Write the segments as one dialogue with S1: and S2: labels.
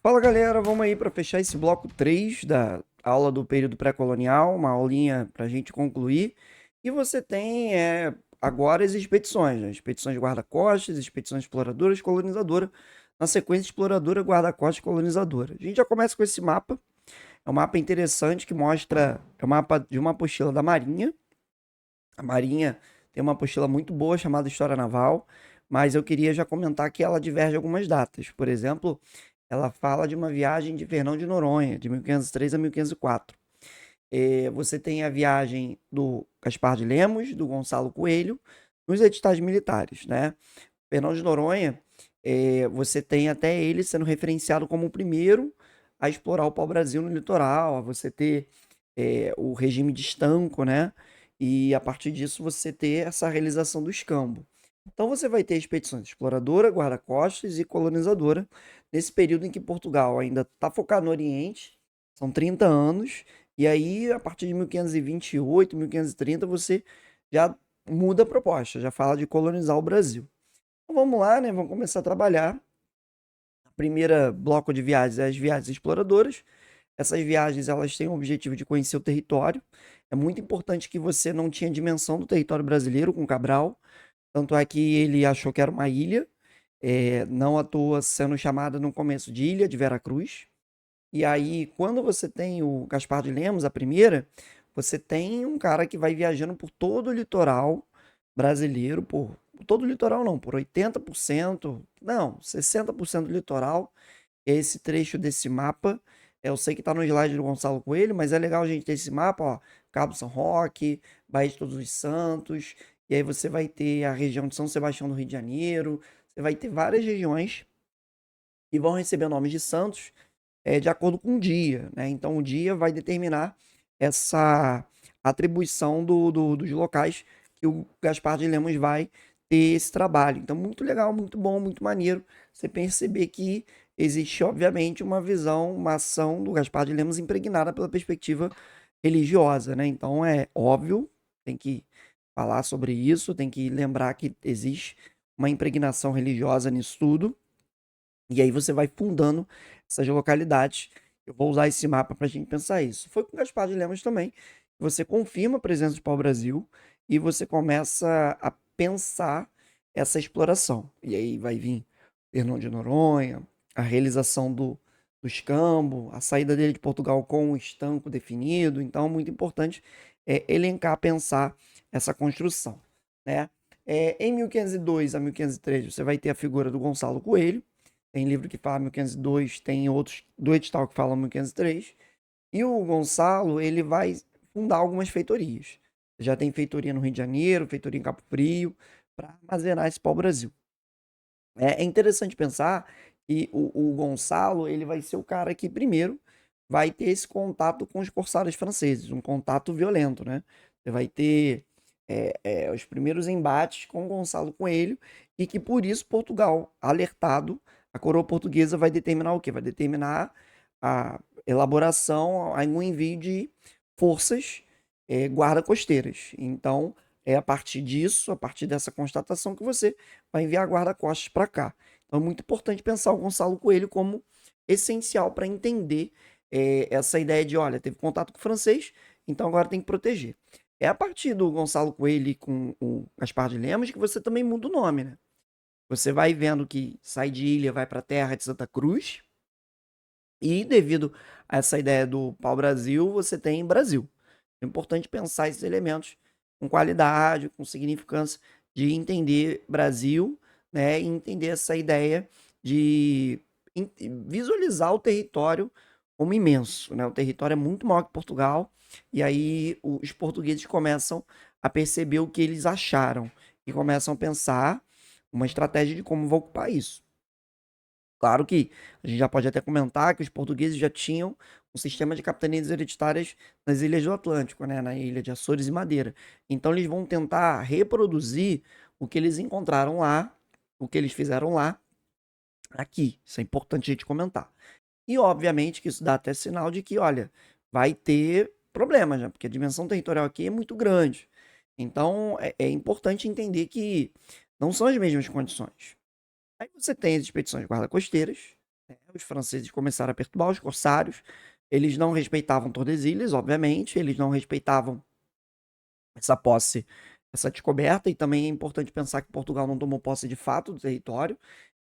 S1: Fala galera, vamos aí para fechar esse bloco 3 da aula do período pré-colonial, uma aulinha para a gente concluir. E você tem agora as expedições, né? Expedições guarda-costas, expedições exploradoras, colonizadora. Na sequência, exploradora, guarda-costas, colonizadora. A gente já começa com esse mapa. É um mapa interessante que mostra, é um mapa de uma apostila da Marinha. A Marinha tem uma apostila muito boa chamada História Naval, mas eu queria já comentar que ela diverge algumas datas. Por exemplo, ela fala de uma viagem de Fernão de Noronha, de 1503 a 1504. Você tem a viagem do Gaspar de Lemos, do Gonçalo Coelho, nos editais militares, né? Fernão de Noronha, você tem até ele sendo referenciado como o primeiro a explorar o pau-brasil no litoral, a você ter o regime de estanco, né? E a partir disso você ter essa realização do escambo. Então você vai ter expedições exploradora, guarda-costas e colonizadora nesse período em que Portugal ainda está focado no Oriente, são 30 anos, e aí a partir de 1528, 1530 você já muda a proposta, já fala de colonizar o Brasil. Então vamos lá, né? Vamos começar a trabalhar. A primeira bloco de viagens é as viagens exploradoras. Essas viagens elas têm o objetivo de conhecer o território. É muito importante que você não tinha dimensão do território brasileiro com Cabral. Tanto é que ele achou que era uma ilha, não à toa sendo chamada no começo de Ilha de Veracruz. E aí, quando você tem o Gaspar de Lemos, a primeira, você tem um cara que vai viajando por todo o litoral brasileiro, por todo o litoral não, por 80%, não, 60% do litoral. Esse trecho desse mapa, eu sei que está no slide do Gonçalo Coelho, mas é legal a gente ter esse mapa, ó, Cabo São Roque, Baía de Todos os Santos, e aí você vai ter a região de São Sebastião do Rio de Janeiro, você vai ter várias regiões que vão receber nomes de santos de acordo com o dia, né? Então o dia vai determinar essa atribuição dos locais que o Gaspar de Lemos vai ter esse trabalho. Então, muito legal, muito bom, muito maneiro você perceber que existe, obviamente, uma visão, uma ação do Gaspar de Lemos impregnada pela perspectiva religiosa, né? Então, é óbvio, tem que falar sobre isso, tem que lembrar que existe uma impregnação religiosa nisso tudo, e aí você vai fundando essas localidades. Eu vou usar esse mapa para a gente pensar isso. Foi com Gaspar de Lemos também. Você confirma a presença do pau-brasil e você começa a pensar essa exploração. E aí vai vir Fernão de Noronha, a realização do escambo, a saída dele de Portugal com um estanco definido. Então, é muito importante elencar, pensar essa construção, né? Em 1502 a 1503, você vai ter a figura do Gonçalo Coelho. Tem livro que fala 1502, tem outros do edital que falam 1503. E o Gonçalo, ele vai fundar algumas feitorias. Já tem feitoria no Rio de Janeiro, feitoria em Cabo Frio, para armazenar esse pau-brasil. É interessante pensar que o Gonçalo, ele vai ser o cara que primeiro vai ter esse contato com os corsários franceses, um contato violento, né? Você vai ter os primeiros embates com Gonçalo Coelho e que por isso Portugal, alertado, a coroa portuguesa vai determinar o quê? Vai determinar a elaboração, o envio de forças guarda-costeiras. Então, é a partir disso, a partir dessa constatação que você vai enviar guarda-costas para cá. Então, é muito importante pensar o Gonçalo Coelho como essencial para entender essa ideia de, olha, teve contato com o francês, então agora tem que proteger. É a partir do Gonçalo Coelho com o Gaspar de Lemos que você também muda o nome, né? Você vai vendo que sai de Ilha, vai para a terra de Santa Cruz, e devido a essa ideia do pau-brasil, você tem Brasil. É importante pensar esses elementos com qualidade, com significância, de entender Brasil, né? E entender essa ideia de visualizar o território como imenso, né? O território é muito maior que Portugal, e aí os portugueses começam a perceber o que eles acharam e começam a pensar uma estratégia de como vou ocupar isso. Claro que a gente já pode até comentar que os portugueses já tinham um sistema de capitanias hereditárias nas ilhas do Atlântico, né, na ilha de Açores e Madeira. Então eles vão tentar reproduzir o que eles encontraram lá, o que eles fizeram lá, aqui. Isso é importante a gente comentar. E obviamente que isso dá até sinal de que, olha, vai ter problemas, né? Porque a dimensão territorial aqui é muito grande. Então é importante entender que não são as mesmas condições. Aí você tem as expedições guarda-costeiras, né? Os franceses começaram a perturbar os corsários, eles não respeitavam Tordesilhas, obviamente, eles não respeitavam essa posse, essa descoberta, e também é importante pensar que Portugal não tomou posse de fato do território,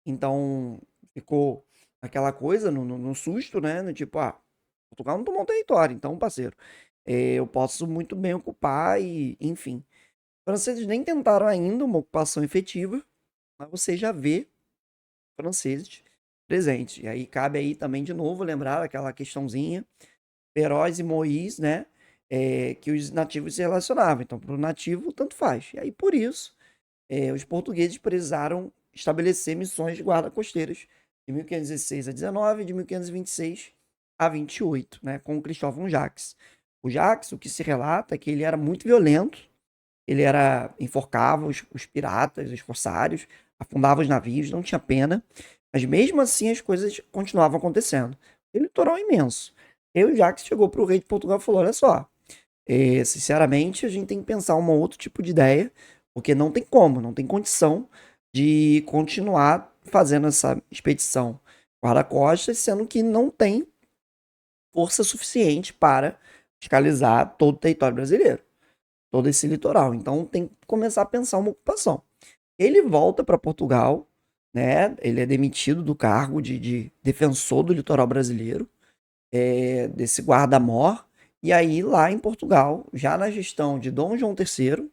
S1: então ficou aquela coisa no susto, né? No tipo, Portugal não tomou o território, então, parceiro, eu posso muito bem ocupar e, enfim. Os franceses nem tentaram ainda uma ocupação efetiva, mas você já vê franceses presentes. E aí cabe aí também de novo lembrar aquela questãozinha Perós e Mois, né? Que os nativos se relacionavam. Então, para o nativo, tanto faz. E aí, por isso, os portugueses precisaram estabelecer missões de guarda costeiras de 1516 a 19, de 1526 a 28, né? Com o Cristóvão Jacques. O Jacques, o que se relata é que ele era muito violento, ele enforcava os piratas, os corsários, afundava os navios, não tinha pena, mas mesmo assim as coisas continuavam acontecendo. O litoral é imenso. E o Jacques chegou para o rei de Portugal e falou: olha só, sinceramente, a gente tem que pensar um outro tipo de ideia, porque não tem como, não tem condição de continuar fazendo essa expedição guarda-costas, sendo que não tem força suficiente para fiscalizar todo o território brasileiro, todo esse litoral. Então tem que começar a pensar uma ocupação. Ele volta para Portugal, né? Ele é demitido do cargo de defensor do litoral brasileiro, desse guarda-mor. E aí, lá em Portugal, já na gestão de Dom João III,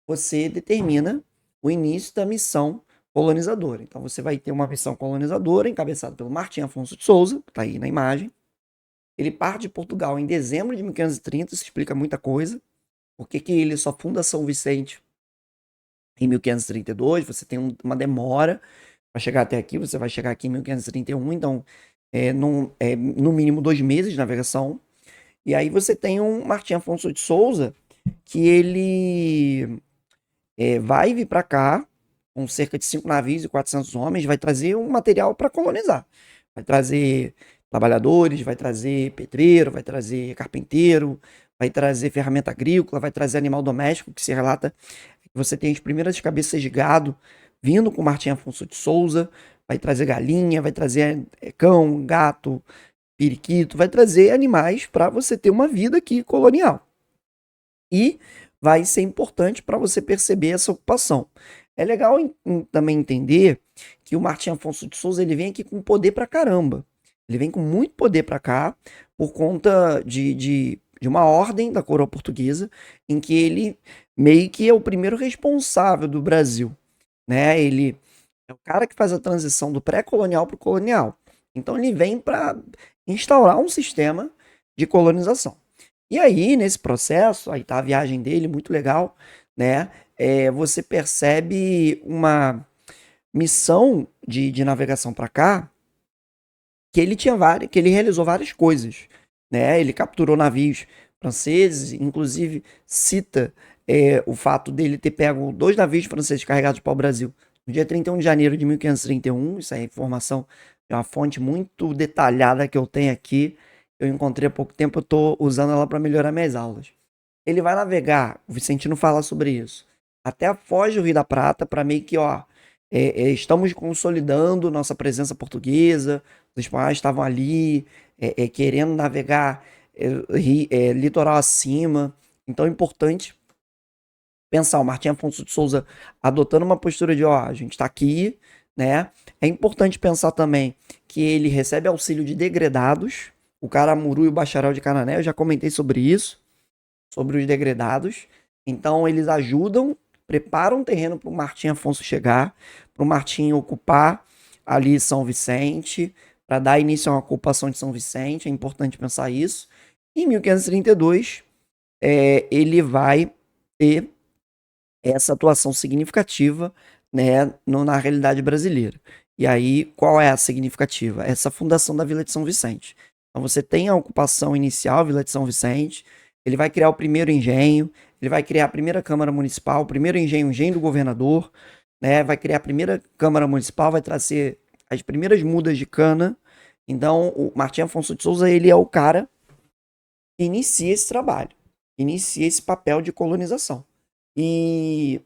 S1: você determina o início da missão colonizadora. Então, você vai ter uma missão colonizadora encabeçada pelo Martim Afonso de Souza, que está aí na imagem. Ele parte de Portugal em dezembro de 1530, isso explica muita coisa. Por que ele só funda São Vicente em 1532? Você tem uma demora para chegar até aqui, você vai chegar aqui em 1531, então no mínimo 2 meses de navegação. E aí você tem um Martim Afonso de Souza que ele vai vir para cá com cerca de 5 navios e 400 homens, vai trazer um material para colonizar. Vai trazer trabalhadores, vai trazer pedreiro, vai trazer carpinteiro, vai trazer ferramenta agrícola, vai trazer animal doméstico, que se relata que você tem as primeiras cabeças de gado vindo com Martim Afonso de Souza, vai trazer galinha, vai trazer cão, gato, periquito, vai trazer animais para você ter uma vida aqui colonial. E vai ser importante para você perceber essa ocupação. É legal também entender que o Martim Afonso de Souza ele vem aqui com poder pra caramba. Ele vem com muito poder para cá por conta de uma ordem da coroa portuguesa em que ele meio que é o primeiro responsável do Brasil, né? Ele é o cara que faz a transição do pré-colonial para o colonial. Então ele vem para instaurar um sistema de colonização. E aí, nesse processo, aí tá a viagem dele, muito legal, né? Você percebe uma missão de navegação para cá que ele que ele realizou várias coisas, né? Ele capturou navios franceses, inclusive cita o fato dele ter pego 2 navios franceses carregados para o Brasil no dia 31 de janeiro de 1531. Isso é informação de uma fonte muito detalhada que eu tenho aqui. Eu encontrei há pouco tempo, eu estou usando ela para melhorar minhas aulas. Ele vai navegar, o Vicentino fala sobre isso, até a foz do Rio da Prata, para meio que, estamos consolidando nossa presença portuguesa, os espanhóis estavam ali, querendo navegar litoral acima. Então é importante pensar o Martim Afonso de Souza adotando uma postura de, a gente está aqui, né? É importante pensar também que ele recebe auxílio de degredados, o Caramuru e o Bacharel de Canané, eu já comentei sobre isso, sobre os degredados. Então eles ajudam, preparam o terreno para o Martim Afonso chegar, para o Martim ocupar ali São Vicente, para dar início a uma ocupação de São Vicente, é importante pensar isso. Em 1532, ele vai ter essa atuação significativa, né, na realidade brasileira. E aí, qual é a significativa? Essa fundação da Vila de São Vicente. Então você tem a ocupação inicial, Vila de São Vicente, ele vai criar o primeiro engenho, ele vai criar a primeira Câmara Municipal, o primeiro engenho, o engenho do governador, né, vai criar a primeira Câmara Municipal, vai trazer as primeiras mudas de cana. Então, o Martim Afonso de Souza, ele é o cara que inicia esse trabalho, inicia esse papel de colonização. E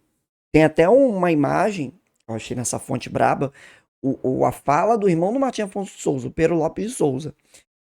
S1: tem até uma imagem, eu achei nessa fonte braba, a fala do irmão do Martim Afonso de Souza, o Pero Lopes de Souza,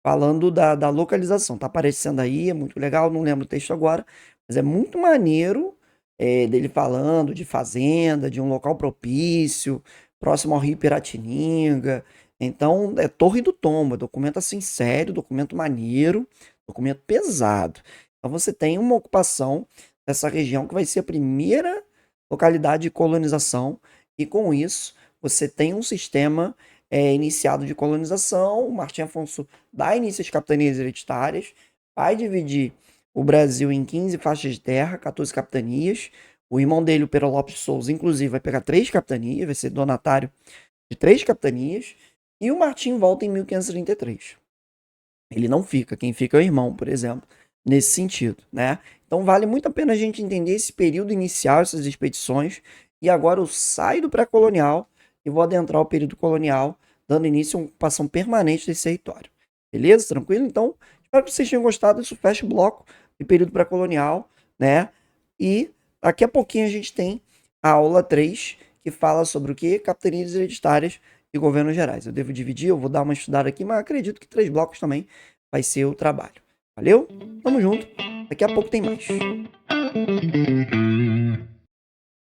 S1: falando da localização. Tá aparecendo aí, é muito legal, não lembro o texto agora, mas é muito maneiro dele falando de fazenda, de um local propício, próximo ao Rio Piratininga. Então, é Torre do Tombo, documento assim sério, documento maneiro, documento pesado. Então, você tem uma ocupação dessa região que vai ser a primeira localidade de colonização, e com isso, você tem um sistema iniciado de colonização. O Martim Afonso dá início às capitanias hereditárias, vai dividir o Brasil em 15 faixas de terra, 14 capitanias. O irmão dele, o Pero Lopes de Souza, inclusive, vai pegar 3 capitanias, vai ser donatário de 3 capitanias. E o Martim volta em 1533. Ele não fica, quem fica é o irmão, por exemplo, nesse sentido, né? Então vale muito a pena a gente entender esse período inicial, essas expedições, e agora eu saio do pré-colonial e vou adentrar o período colonial, dando início a uma ocupação permanente desse território. Beleza? Tranquilo? Então, espero que vocês tenham gostado. Isso fecha o bloco de período pré-colonial, né? E daqui a pouquinho a gente tem a aula 3, que fala sobre o que? Capitanias hereditárias e governos gerais. Eu devo dividir, eu vou dar uma estudada aqui, mas acredito que 3 blocos também vai ser o trabalho. Valeu? Tamo junto. Daqui a pouco tem mais.